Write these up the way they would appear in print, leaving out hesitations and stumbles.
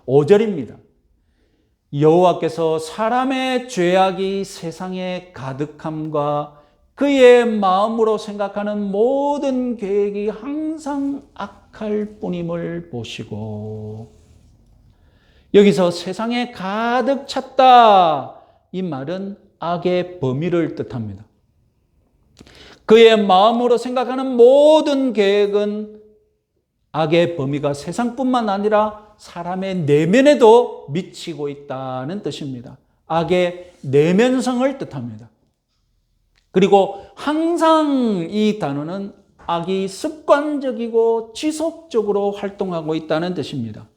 5절입니다. 여호와께서 사람의 죄악이 세상에 가득함과 그의 마음으로 생각하는 모든 계획이 항상 악할 뿐임을 보시고, 여기서 세상에 가득 찼다, 이 말은 악의 범위를 뜻합니다. 그의 마음으로 생각하는 모든 계획은 악의 범위가 세상뿐만 아니라 사람의 내면에도 미치고 있다는 뜻입니다. 악의 내면성을 뜻합니다. 그리고 항상 이 단어는 악이 습관적이고 지속적으로 활동하고 있다는 뜻입니다.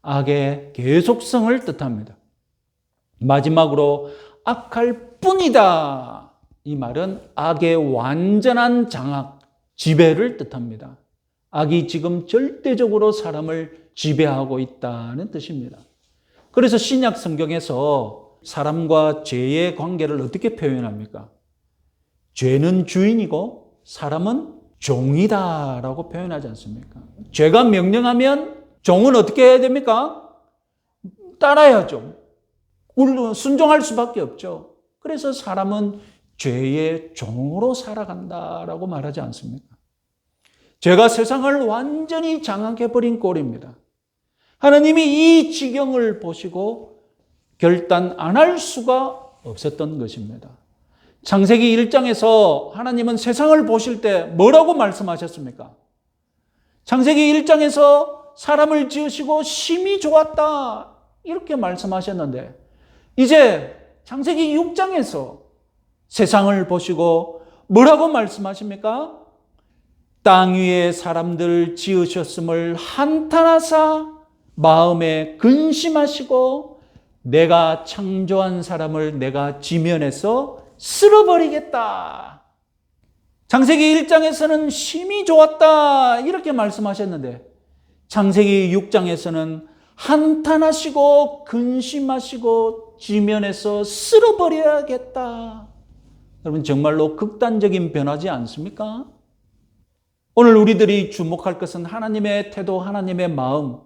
악의 계속성을 뜻합니다. 마지막으로 악할 뿐이다, 이 말은 악의 완전한 장악, 지배를 뜻합니다. 악이 지금 절대적으로 사람을 지배하고 있다는 뜻입니다. 그래서 신약 성경에서 사람과 죄의 관계를 어떻게 표현합니까? 죄는 주인이고 사람은 종이다라고 표현하지 않습니까? 죄가 명령하면 종은 어떻게 해야 됩니까? 따라야죠. 순종할 수밖에 없죠. 그래서 사람은 죄의 종으로 살아간다라고 말하지 않습니까? 죄가 세상을 완전히 장악해버린 꼴입니다. 하나님이 이 지경을 보시고 결단 안 할 수가 없었던 것입니다. 창세기 1장에서 하나님은 세상을 보실 때 뭐라고 말씀하셨습니까? 창세기 1장에서 사람을 지으시고 심히 좋았다, 이렇게 말씀하셨는데, 이제 창세기 6장에서 세상을 보시고 뭐라고 말씀하십니까? 땅 위에 사람들 지으셨음을 한탄하사 마음에 근심하시고 내가 창조한 사람을 내가 지면에서 쓸어버리겠다. 창세기 1장에서는 심히 좋았다, 이렇게 말씀하셨는데 창세기 6장에서는 한탄하시고 근심하시고 지면에서 쓸어버려야겠다. 여러분, 정말로 극단적인 변화지 않습니까? 오늘 우리들이 주목할 것은 하나님의 태도, 하나님의 마음,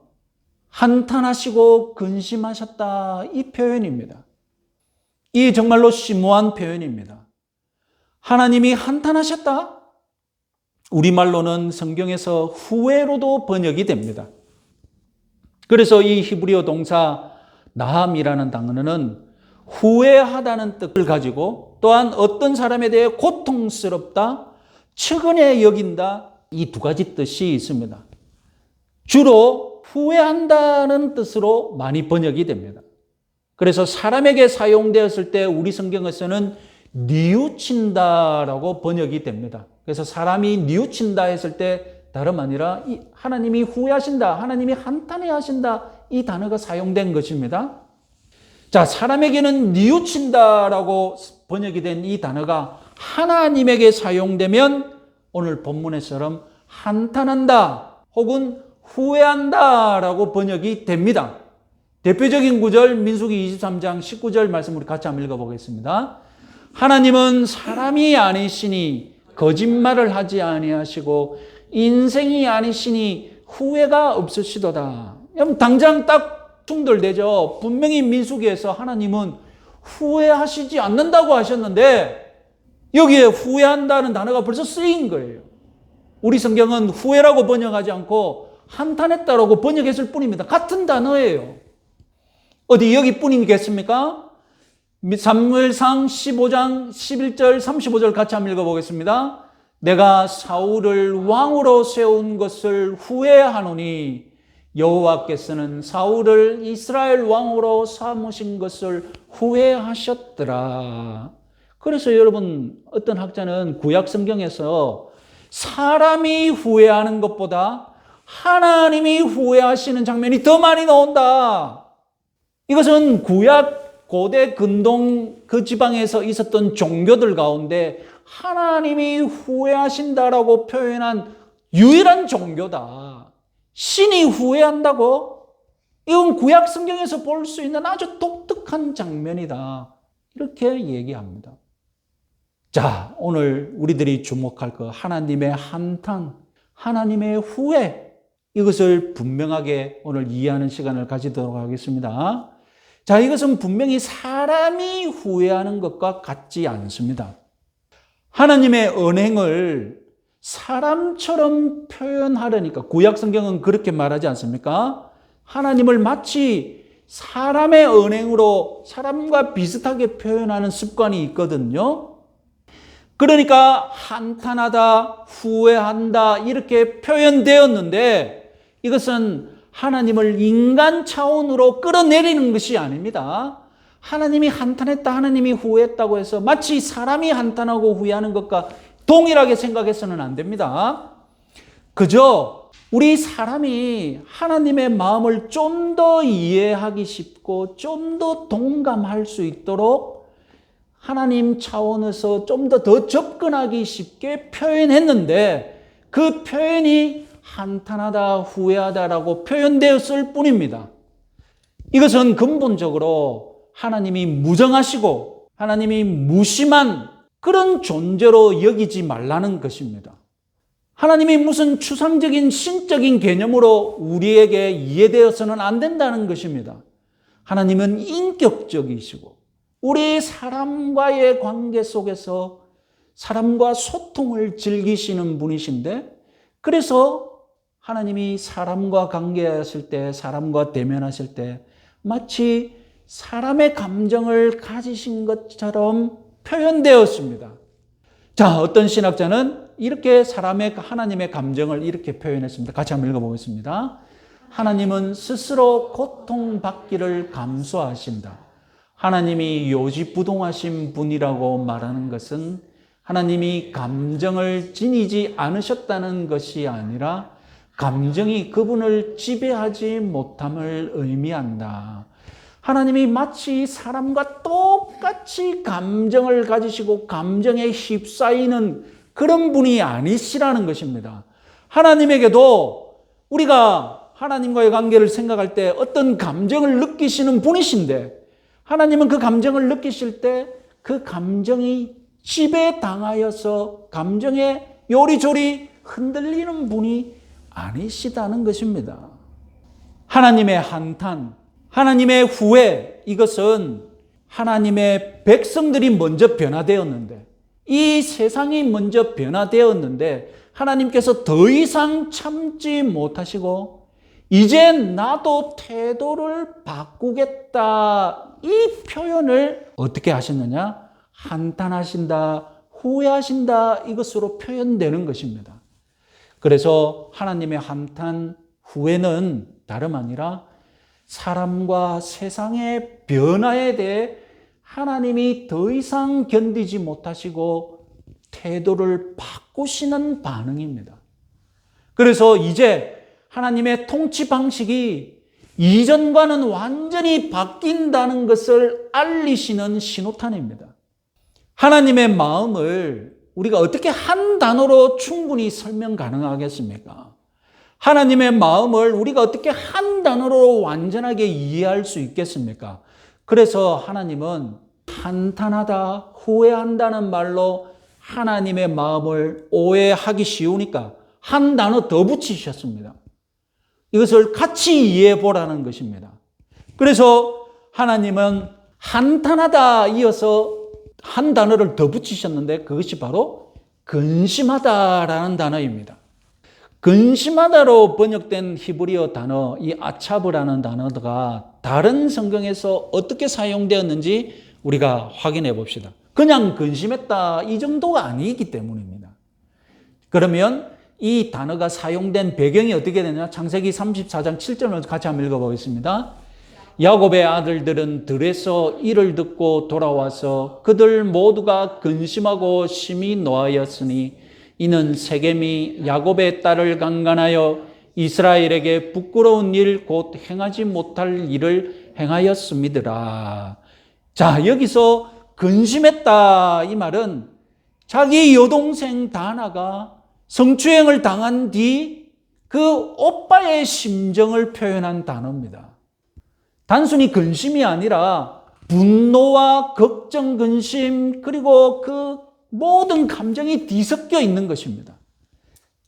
한탄하시고 근심하셨다, 이 표현입니다. 이 정말로 심오한 표현입니다. 하나님이 한탄하셨다? 우리말로는 성경에서 후회로도 번역이 됩니다. 그래서 이 히브리어 동사 나함이라는 단어는 후회하다는 뜻을 가지고 또한 어떤 사람에 대해 고통스럽다, 측은히 여긴다, 이 두 가지 뜻이 있습니다. 주로 후회한다는 뜻으로 많이 번역이 됩니다. 그래서 사람에게 사용되었을 때 우리 성경에서는 뉘우친다라고 번역이 됩니다. 그래서 사람이 뉘우친다 했을 때 다름 아니라 하나님이 후회하신다, 하나님이 한탄해하신다, 이 단어가 사용된 것입니다. 자, 사람에게는 뉘우친다라고 번역이 된 이 단어가 하나님에게 사용되면 오늘 본문에처럼 한탄한다 혹은 후회한다라고 번역이 됩니다. 대표적인 구절 민수기 23장 19절 말씀 우리 같이 한번 읽어보겠습니다. 하나님은 사람이 아니시니 거짓말을 하지 아니하시고 인생이 아니시니 후회가 없으시도다. 여러분, 당장 딱 충돌되죠. 분명히 민수기에서 하나님은 후회하시지 않는다고 하셨는데 여기에 후회한다는 단어가 벌써 쓰인 거예요. 우리 성경은 후회라고 번역하지 않고 한탄했다라고 번역했을 뿐입니다. 같은 단어예요. 어디 여기뿐이겠습니까? 사무엘상 15장 11절 35절 같이 한번 읽어보겠습니다. 내가 사울을 왕으로 세운 것을 후회하노니 여호와께서는 사울을 이스라엘 왕으로 삼으신 것을 후회하셨더라. 그래서 여러분, 어떤 학자는 구약 성경에서 사람이 후회하는 것보다 하나님이 후회하시는 장면이 더 많이 나온다. 이것은 구약 고대 근동 그 지방에서 있었던 종교들 가운데 하나님이 후회하신다라고 표현한 유일한 종교다. 신이 후회한다고? 이건 구약 성경에서 볼 수 있는 아주 독특한 장면이다. 이렇게 얘기합니다. 자, 오늘 우리들이 주목할 것, 하나님의 한탄, 하나님의 후회, 이것을 분명하게 오늘 이해하는 시간을 가지도록 하겠습니다. 자, 이것은 분명히 사람이 후회하는 것과 같지 않습니다. 하나님의 언행을 사람처럼 표현하려니까 구약 성경은 그렇게 말하지 않습니까? 하나님을 마치 사람의 언행으로 사람과 비슷하게 표현하는 습관이 있거든요. 그러니까 한탄하다, 후회한다 이렇게 표현되었는데 이것은 하나님을 인간 차원으로 끌어내리는 것이 아닙니다. 하나님이 한탄했다, 하나님이 후회했다고 해서 마치 사람이 한탄하고 후회하는 것과 동일하게 생각해서는 안 됩니다. 그저 우리 사람이 하나님의 마음을 좀 더 이해하기 쉽고 좀 더 동감할 수 있도록 하나님 차원에서 좀 더 접근하기 쉽게 표현했는데 그 표현이 한탄하다, 후회하다라고 표현되었을 뿐입니다. 이것은 근본적으로 하나님이 무정하시고 하나님이 무심한 그런 존재로 여기지 말라는 것입니다. 하나님이 무슨 추상적인 신적인 개념으로 우리에게 이해되어서는 안 된다는 것입니다. 하나님은 인격적이시고 우리 사람과의 관계 속에서 사람과 소통을 즐기시는 분이신데 그래서 하나님이 사람과 관계하실 때, 사람과 대면하실 때 마치 사람의 감정을 가지신 것처럼 표현되었습니다. 자, 어떤 신학자는 이렇게 하나님의 감정을 이렇게 표현했습니다. 같이 한번 읽어보겠습니다. 하나님은 스스로 고통받기를 감수하신다. 하나님이 요지부동하신 분이라고 말하는 것은 하나님이 감정을 지니지 않으셨다는 것이 아니라 감정이 그분을 지배하지 못함을 의미한다. 하나님이 마치 사람과 똑같이 감정을 가지시고 감정에 휩싸이는 그런 분이 아니시라는 것입니다. 하나님에게도 우리가 하나님과의 관계를 생각할 때 어떤 감정을 느끼시는 분이신데 하나님은 그 감정을 느끼실 때 그 감정이 지배당하여서 감정에 요리조리 흔들리는 분이 아니시다는 것입니다. 하나님의 한탄, 하나님의 후회, 이것은 하나님의 백성들이 먼저 변화되었는데 이 세상이 먼저 변화되었는데 하나님께서 더 이상 참지 못하시고 이제 나도 태도를 바꾸겠다 이 표현을 어떻게 하셨느냐? 한탄하신다, 후회하신다 이것으로 표현되는 것입니다. 그래서 하나님의 한탄, 후회는 다름 아니라 사람과 세상의 변화에 대해 하나님이 더 이상 견디지 못하시고 태도를 바꾸시는 반응입니다. 그래서 이제 하나님의 통치 방식이 이전과는 완전히 바뀐다는 것을 알리시는 신호탄입니다. 하나님의 마음을 우리가 어떻게 한 단어로 충분히 설명 가능하겠습니까? 하나님의 마음을 우리가 어떻게 한 단어로 완전하게 이해할 수 있겠습니까? 그래서 하나님은 한탄하다, 후회한다는 말로 하나님의 마음을 오해하기 쉬우니까 한 단어 더 붙이셨습니다. 이것을 같이 이해해 보라는 것입니다. 그래서 하나님은 한탄하다 이어서 한 단어를 더 붙이셨는데 그것이 바로 근심하다라는 단어입니다. 근심하다로 번역된 히브리어 단어, 이 아차브라는 단어가 다른 성경에서 어떻게 사용되었는지 우리가 확인해 봅시다. 그냥 근심했다 이 정도가 아니기 때문입니다. 그러면 이 단어가 사용된 배경이 어떻게 되냐? 창세기 34장 7절을 같이 한번 읽어보겠습니다. 야곱의 아들들은 들에서 이를 듣고 돌아와서 그들 모두가 근심하고 심히 노하였으니 이는 세겜이 야곱의 딸을 강간하여 이스라엘에게 부끄러운 일 곧 행하지 못할 일을 행하였음이더라. 자, 여기서 근심했다 이 말은 자기 여동생 다나가 성추행을 당한 뒤 그 오빠의 심정을 표현한 단어입니다. 단순히 근심이 아니라 분노와 걱정, 근심 그리고 그 모든 감정이 뒤섞여 있는 것입니다.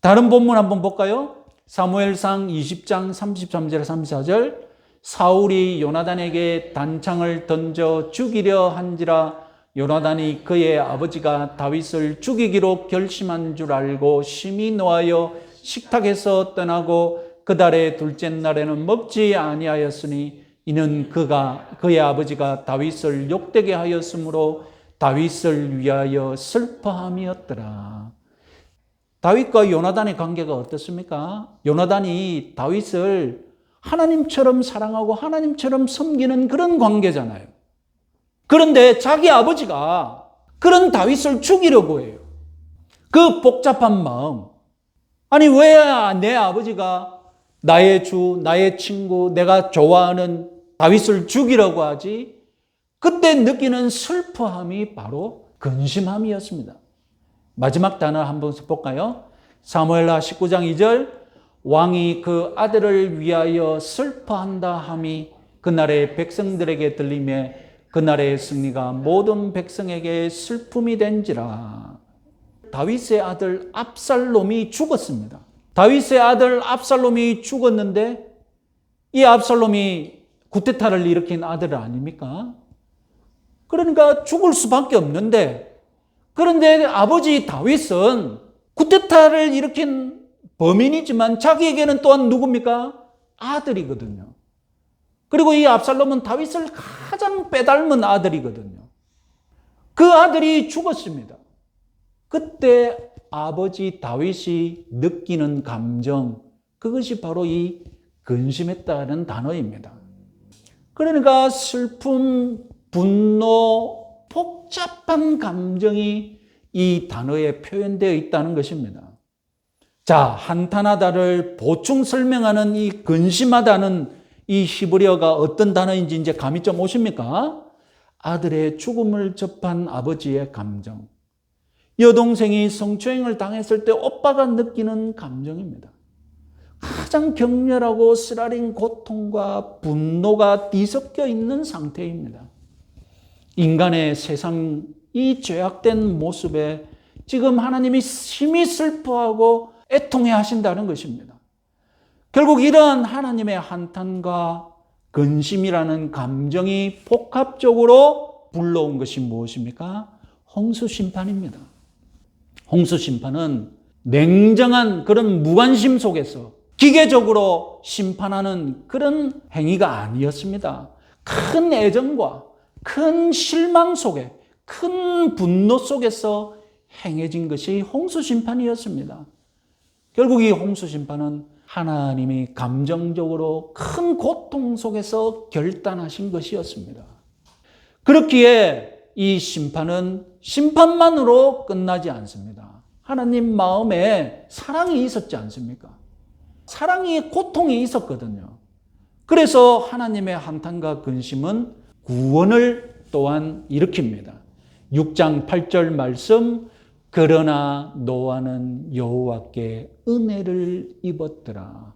다른 본문 한번 볼까요? 사무엘상 20장 33절 34절 사울이 요나단에게 단창을 던져 죽이려 한지라 요나단이 그의 아버지가 다윗을 죽이기로 결심한 줄 알고 심히 노하여 식탁에서 떠나고 그 달의 둘째 날에는 먹지 아니하였으니 이는 그의 아버지가 다윗을 욕되게 하였으므로 다윗을 위하여 슬퍼함이었더라. 다윗과 요나단의 관계가 어떻습니까? 요나단이 다윗을 하나님처럼 사랑하고 하나님처럼 섬기는 그런 관계잖아요. 그런데 자기 아버지가 그런 다윗을 죽이려고 해요. 그 복잡한 마음. 아니, 왜 내 아버지가 나의 주, 나의 친구, 내가 좋아하는 다윗을 죽이려고 하지? 그때 느끼는 슬퍼함이 바로 근심함이었습니다. 마지막 단어 한번 볼까요? 사무엘하 19장 2절 왕이 그 아들을 위하여 슬퍼한다 함이 그날의 백성들에게 들리매 그날의 승리가 모든 백성에게 슬픔이 된지라. 다윗의 아들 압살롬이 죽었습니다. 다윗의 아들 압살롬이 죽었는데 이 압살롬이 구테타를 일으킨 아들 아닙니까? 그러니까 죽을 수밖에 없는데, 그런데 아버지 다윗은 구테타를 일으킨 범인이지만 자기에게는 또한 누굽니까? 아들이거든요. 그리고 이 압살롬은 다윗을 가장 빼닮은 아들이거든요. 그 아들이 죽었습니다. 그때 아버지 다윗이 느끼는 감정, 그것이 바로 이 근심했다는 단어입니다. 그러니까 슬픔, 분노, 복잡한 감정이 이 단어에 표현되어 있다는 것입니다. 자, 한탄하다를 보충 설명하는 이 근심하다는 이 히브리어가 어떤 단어인지 이제 감이 좀 오십니까? 아들의 죽음을 접한 아버지의 감정. 여동생이 성추행을 당했을 때 오빠가 느끼는 감정입니다. 가장 격렬하고 쓰라린 고통과 분노가 뒤섞여 있는 상태입니다. 인간의 세상 이 죄악된 모습에 지금 하나님이 심히 슬퍼하고 애통해 하신다는 것입니다. 결국 이러한 하나님의 한탄과 근심이라는 감정이 복합적으로 불러온 것이 무엇입니까? 홍수심판입니다. 홍수심판은 냉정한 그런 무관심 속에서 기계적으로 심판하는 그런 행위가 아니었습니다. 큰 애정과 큰 실망 속에, 큰 분노 속에서 행해진 것이 홍수심판이었습니다. 결국 이 홍수심판은 하나님이 감정적으로 큰 고통 속에서 결단하신 것이었습니다. 그렇기에 이 심판은 심판만으로 끝나지 않습니다. 하나님 마음에 사랑이 있었지 않습니까? 사랑이, 고통이 있었거든요. 그래서 하나님의 한탄과 근심은 구원을 또한 일으킵니다. 6장 8절 말씀, 그러나 노아는 여호와께 은혜를 입었더라.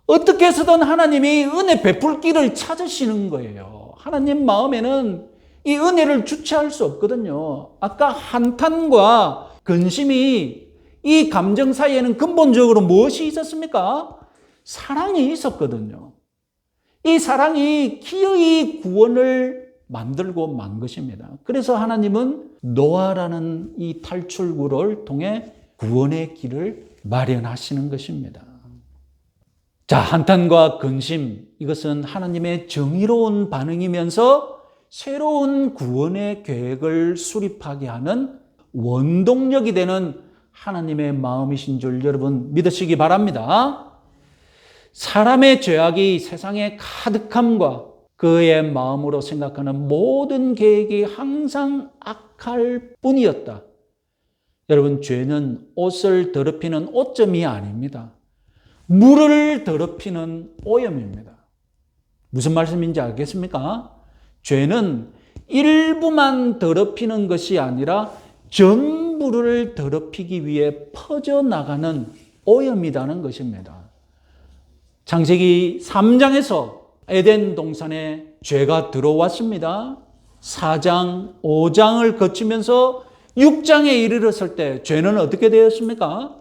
어떻게 해서든 하나님이 은혜 베풀 길을 찾으시는 거예요. 하나님 마음에는 이 은혜를 주체할 수 없거든요. 아까 한탄과 근심이 이 감정 사이에는 근본적으로 무엇이 있었습니까? 사랑이 있었거든요. 이 사랑이 기어이 구원을 만들고 만 것입니다. 그래서 하나님은 노아라는 이 탈출구를 통해 구원의 길을 마련하시는 것입니다. 자, 한탄과 근심, 이것은 하나님의 정의로운 반응이면서 새로운 구원의 계획을 수립하게 하는 원동력이 되는 하나님의 마음이신 줄 여러분 믿으시기 바랍니다. 사람의 죄악이 세상의 가득함과 그의 마음으로 생각하는 모든 계획이 항상 악할 뿐이었다. 여러분, 죄는 옷을 더럽히는 옷점이 아닙니다. 물을 더럽히는 오염입니다. 무슨 말씀인지 알겠습니까? 죄는 일부만 더럽히는 것이 아니라 전부를 더럽히기 위해 퍼져나가는 오염이라는 것입니다. 창세기 3장에서 에덴 동산에 죄가 들어왔습니다. 4장, 5장을 거치면서 6장에 이르렀을 때 죄는 어떻게 되었습니까?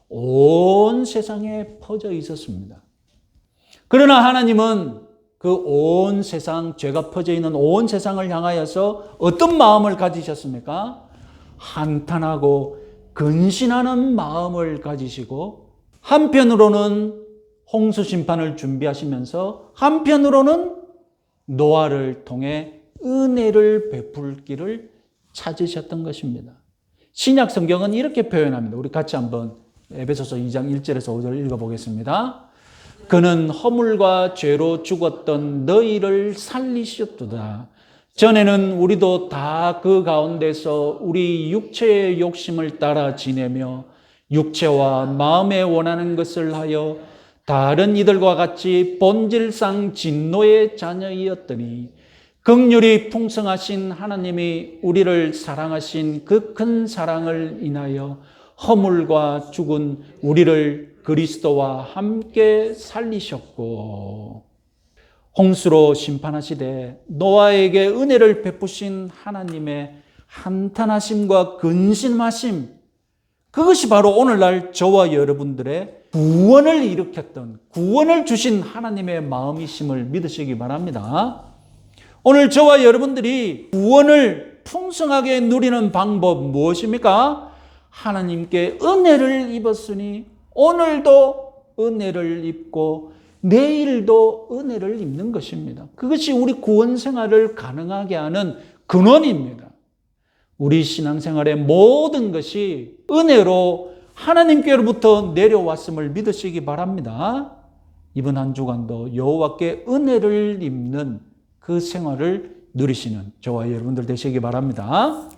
온 세상에 퍼져 있었습니다. 그러나 하나님은 그 온 세상, 죄가 퍼져 있는 온 세상을 향하여서 어떤 마음을 가지셨습니까? 한탄하고 근신하는 마음을 가지시고, 한편으로는 홍수 심판을 준비하시면서 한편으로는 노아를 통해 은혜를 베풀기를 찾으셨던 것입니다. 신약 성경은 이렇게 표현합니다. 우리 같이 한번 에베소서 2장 1절에서 5절 읽어보겠습니다. 그는 허물과 죄로 죽었던 너희를 살리셨도다. 전에는 우리도 다 그 가운데서 우리 육체의 욕심을 따라 지내며 육체와 마음에 원하는 것을 하여 다른 이들과 같이 본질상 진노의 자녀이었더니 긍휼이 풍성하신 하나님이 우리를 사랑하신 그 큰 사랑을 인하여 허물과 죽은 우리를 그리스도와 함께 살리셨고, 홍수로 심판하시되 노아에게 은혜를 베푸신 하나님의 한탄하심과 근심하심, 그것이 바로 오늘날 저와 여러분들의 구원을 일으켰던, 구원을 주신 하나님의 마음이심을 믿으시기 바랍니다. 오늘 저와 여러분들이 구원을 풍성하게 누리는 방법 무엇입니까? 하나님께 은혜를 입었으니 오늘도 은혜를 입고 내일도 은혜를 입는 것입니다. 그것이 우리 구원 생활을 가능하게 하는 근원입니다. 우리 신앙생활의 모든 것이 은혜로 하나님께로부터 내려왔음을 믿으시기 바랍니다. 이번 한 주간도 여호와께 은혜를 입는 그 생활을 누리시는 저와 여러분들 되시기 바랍니다.